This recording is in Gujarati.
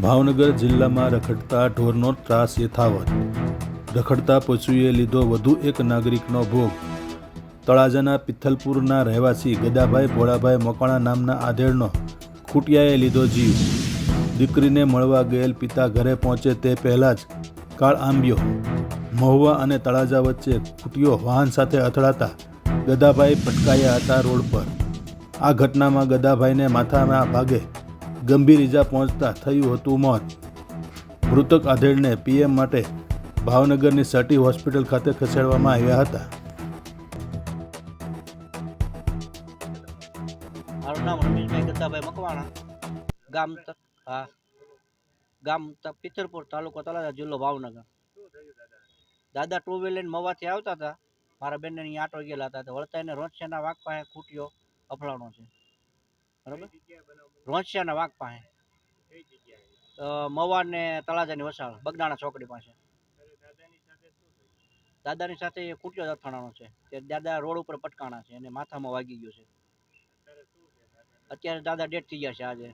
ભાવનગર જિલ્લામાં રખડતા ઢોરનો ત્રાસ યથાવત. રખડતા પશુએ લીધો વધુ એક નાગરિકનો ભોગ. તળાજાના પિથલપુરના રહેવાસી ગદાભાઈ ભોળાભાઈ મકવાણા નામના આધેડનો ખૂટિયાએ લીધો જીવ. દીકરીને મળવા ગયેલ પિતા ઘરે પહોંચે તે પહેલાં જ કાળ આંબ્યો. મહુવા અને તળાજા વચ્ચે ખૂટિયો વાહન સાથે અથડાતા ગદાભાઈ પટકાયા હતા રોડ પર. આ ઘટનામાં ગદાભાઈને માથાના ભાગે ગંભીર ઈજા પહોંચતા થયું હતું મોત. મૃતક આધેડને પીએમ માટે ભાવનગરની સટી હોસ્પિટલ ખાતે ખસેડવામાં આવ્યા હતા. મારું નામ રમેશભાઈ ગદાભાઈ મકવાણા, ગામ પિથલપુર, તાલુકો તળાજા, જિલ્લો ભાવનગર. દાદા ટુ વ્હીલ લઈને મવાથી આવતા હતા. મારા બેનને અહીં આટો ગયેલા હતા. વળતાને રોંછિયાના વાઘ પાસે ખૂટ્યો અફલાણો છે. બરાબર, રોંછિયાના વાઘ પાસે મવા ને તળાજાની વસાળ બગદાણા ચોકડી પાસે. દાદાની સાથે ખૂટ્યો અથડાણો છે. તે દાદા રોડ ઉપર પટકાણા છે અને માથામાં વાગી ગયો છે. અત્યારે દાદા ડેડ થઈ ગયા છે આજે.